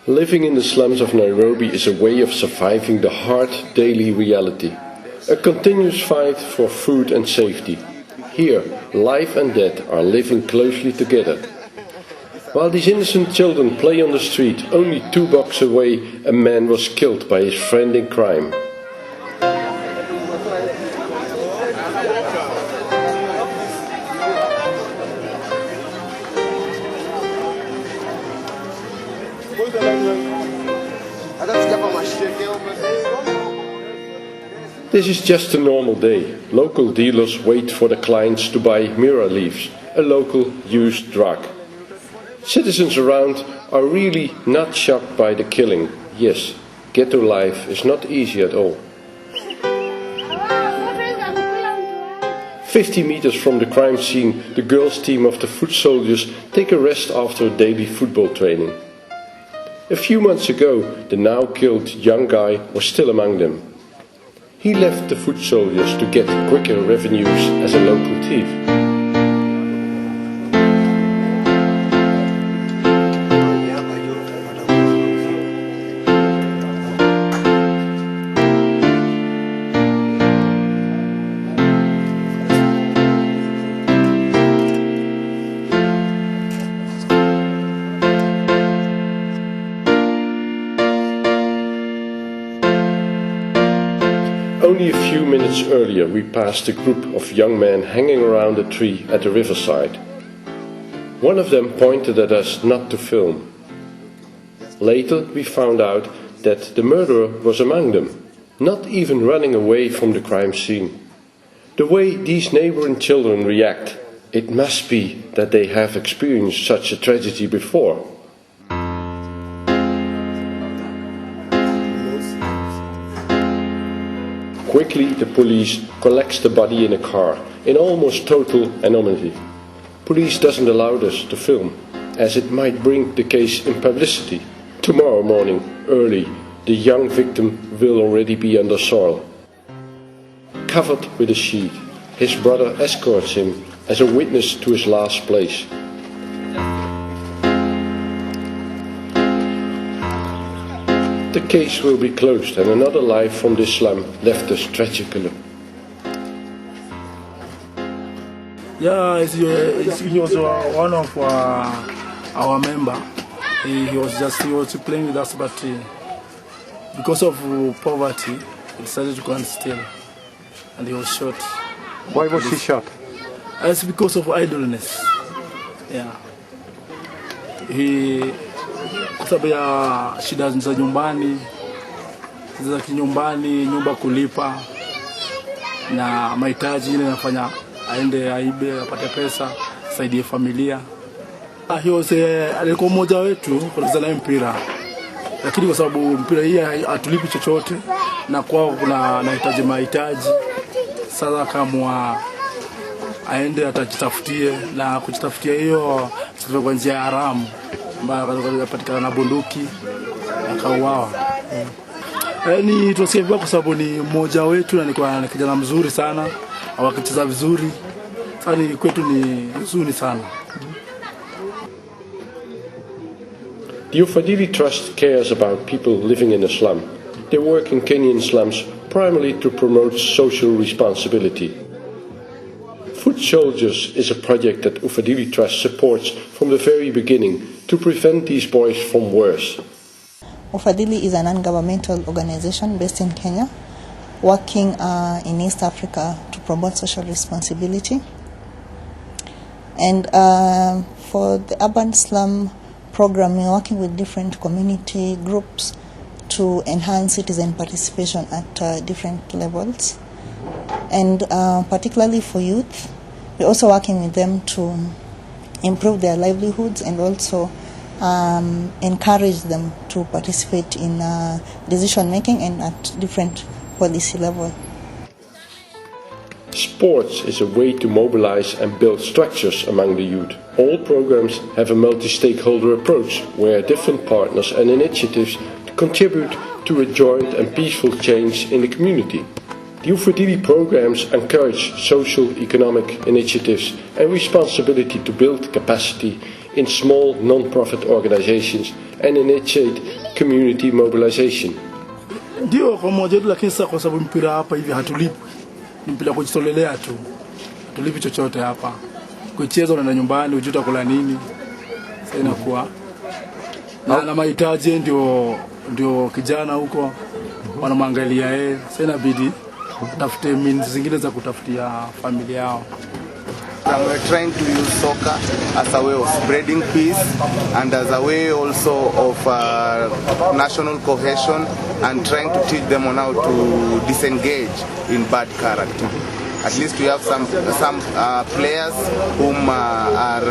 Living in the slums of Nairobi is a way of surviving the hard daily reality. A continuous fight for food and safety. Here, life and death are living closely together. While these innocent children play on the street, only 2 blocks away a man was killed by his friend in crime. This is just a normal day. Local dealers wait for the clients to buy mira leaves, a local used drug. Citizens around are really not shocked by the killing. Yes, ghetto life is not easy at all. 50 meters from the crime scene, the girls' team of the foot soldiers take a rest after a daily football training. A few months ago, the now killed young guy was still among them. He left the foot soldiers to get quicker revenues as a local thief. Only a few minutes earlier we passed a group of young men hanging around a tree at the riverside. One of them pointed at us not to film. Later we found out that the murderer was among them, not even running away from the crime scene. The way these neighboring children react, it must be that they have experienced such a tragedy before. Quickly the police collects the body in a car, in almost total anonymity. Police doesn't allow us to film, as it might bring the case in publicity. Tomorrow morning, early, the young victim will already be under soil. Covered with a sheet, his brother escorts him as a witness to his last place. The case will be closed and another life from this slum left us tragically. Yeah, he was one of our member. He was playing with us, but because of poverty, he decided to go and steal, and he was shot. Why was he shot? It's because of idleness. Yeah. Kwa sababu ya shida za nyumbani, nyumba kulipa na mahitaji ile nafanya aende aibe apate pesa saidie familia. Hiyo alikuwa mmoja wetu kucheza na mpira, lakini kwa sababu mpira hii hatulipi chochote na kwao kuna mahitaji, sasa kama aende atajitafutie na kujitafutia hiyo kwa njia ya haramu ambayo alipatikana na bunduki akauawa. Yaani tunasikia vibaya kwa sababu ni mmoja wetu na ni kijana mzuri sana, akicheza vizuri. Sasa kwetu ni huzuni sana. The Ufadhili Trust cares about people living in a slum. They work in Kenyan slums primarily to promote social responsibility. Foot Soldiers is a project that Ufadhili Trust supports from the very beginning to prevent these boys from worse. Ufadhili is a non-governmental organization based in Kenya, working in East Africa to promote social responsibility. And for the urban slum program, we're working with different community groups to enhance citizen participation at different levels. And particularly for youth, we're also working with them to improve their livelihoods and also encourage them to participate in decision making and at different policy levels. Sports is a way to mobilize and build structures among the youth. All programs have a multi-stakeholder approach where different partners and initiatives contribute to a joint and peaceful change in the community. The Ufadhili programs encourage social economic initiatives and responsibility to build capacity in small non-profit organizations and initiate community mobilization. Ndio kwa moja wetu, lakini sasa kwa sababu mpira hapa hivi hatulipi. Mpira kujitolelea tu. Hatulipi chochote hapa. Kucheza unaenda nyumbani, ujuta kula nini. Sasa inakuwa na mahitaji ndio kijana huko wanamwangalia yeye. Sasa inabidi tafute means zingine za kutafutia familia yao. We're trying to use soccer as a way of spreading peace and as a way also of national cohesion, and trying to teach them on how to disengage in bad character. At least we have some players whom are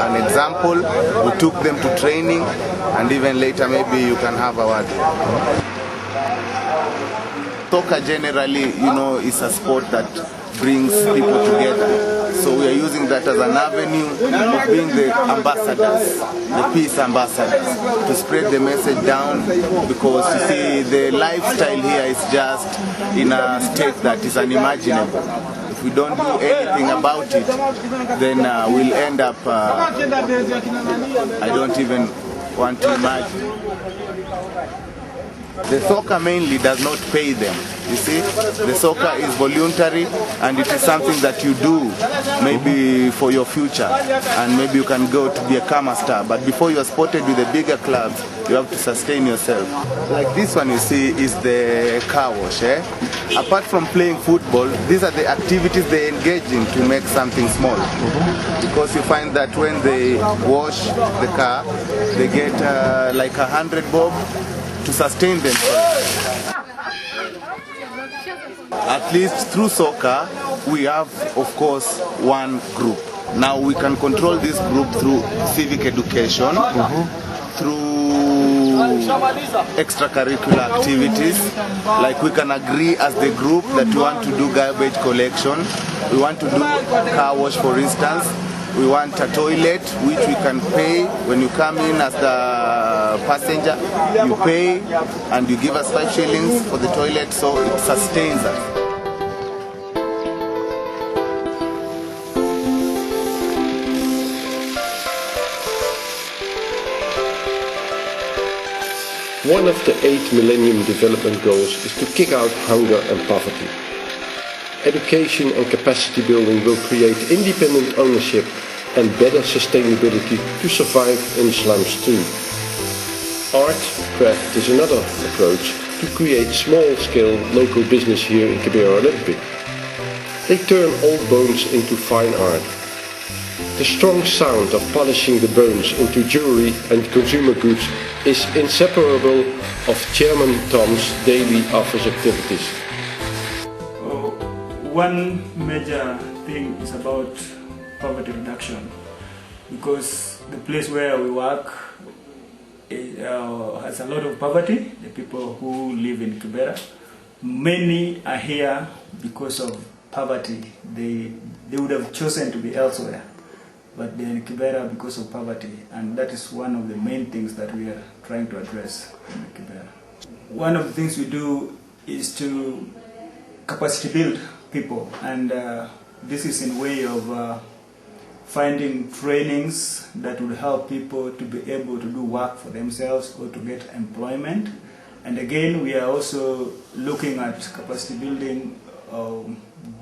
an example. We took them to training, and even later maybe you can have a word. Soccer generally, is a sport that brings people together. So we are using that as an avenue of being the ambassadors, the peace ambassadors, to spread the message down, because you see the lifestyle here is just in a state that is unimaginable. If we don't do anything about it, then we'll end up, I don't even want to imagine. The soccer mainly does not pay them. You see, the soccer is voluntary, and it is something that you do maybe for your future, and maybe you can go to become a star. But before you are spotted with the bigger clubs, you have to sustain yourself. Like this one you see is the car wash. Apart from playing football, these are the activities they engage in to make something small. Because you find that when they wash the car, they get like 100 bob to sustain themselves. At least through soccer, we have, of course, one group. Now we can control this group through civic education, through extracurricular activities. Like we can agree as the group that we want to do garbage collection, we want to do car wash, for instance. We want a toilet which we can pay. When you come in as the passenger, you pay and you give us 5 shillings for the toilet, so it sustains us. One of the 8 Millennium Development Goals is to kick out hunger and poverty. Education and capacity building will create independent ownership and better sustainability to survive in slums too. Art craft is another approach to create small-scale local business here in Kibera Olympic. They turn old bones into fine art. The strong sound of polishing the bones into jewelry and consumer goods is inseparable of Chairman Tom's daily office activities. One major thing is about poverty reduction, because the place where we work has a lot of poverty. The people who live in Kibera, many are here because of poverty. They would have chosen to be elsewhere, but they're in Kibera because of poverty, and that is one of the main things that we are trying to address in Kibera. One of the things we do is to capacity build people, and this is in way of finding trainings that will help people to be able to do work for themselves or to get employment. And again, we are also looking at capacity building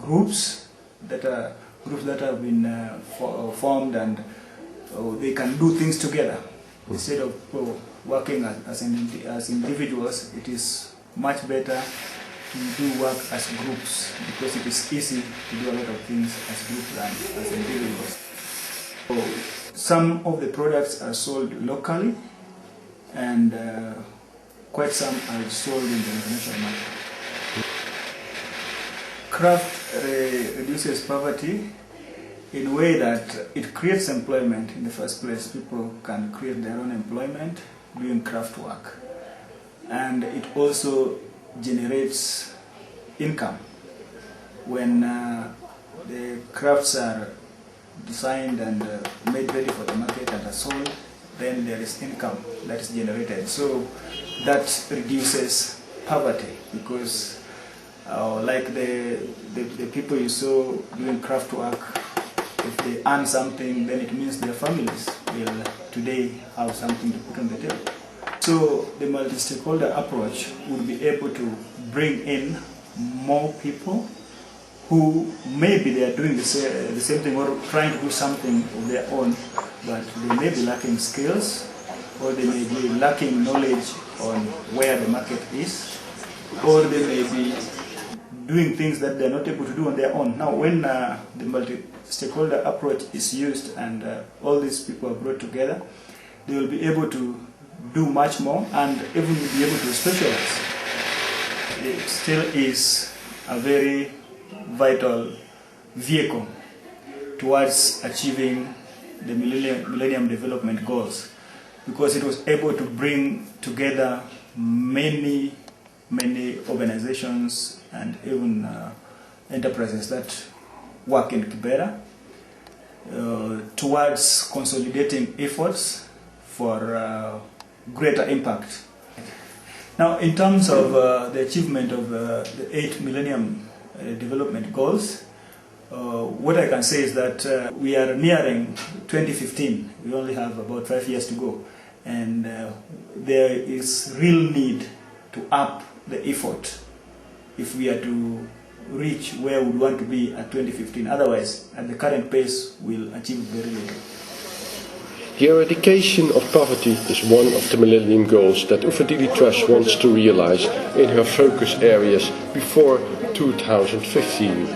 groups that have been formed, and they can do things together instead of working as individuals. It is much better to do work as groups, because it is easy to do a lot of things as groups than as individuals. So some of the products are sold locally, and quite some are sold in the international market. Craft reduces poverty in a way that it creates employment in the first place. People can create their own employment doing craft work, and it also generates income. When the crafts are designed and made ready for the market and are sold, then there is income that is generated. So that reduces poverty, because like the people you saw doing craft work, If they earn something, then it means their families will today have something to put on the table. So the multi-stakeholder approach would be able to bring in more people who maybe they are doing the same thing or trying to do something of their own, but they may be lacking skills, or they may be lacking knowledge on where the market is, or they may be doing things that they're not able to do on their own. Now, when the multi-stakeholder approach is used and all these people are brought together, they will be able to do much more and even be able to specialize. It still is a very vital vehicle towards achieving the Millennium Development Goals, because it was able to bring together many organizations and even enterprises that work in Kibera towards consolidating efforts for greater impact. Now, in terms of the achievement of the 8 Millennium Development Goals, what I can say is that we are nearing 2015. We only have about 5 years to go, and there is real need to up the effort if we are to reach where we want to be at 2015. Otherwise, at the current pace, we'll achieve very little. The eradication of poverty is one of the Millennium Goals that Ufadhili Trust wants to realize in her focus areas before 2015.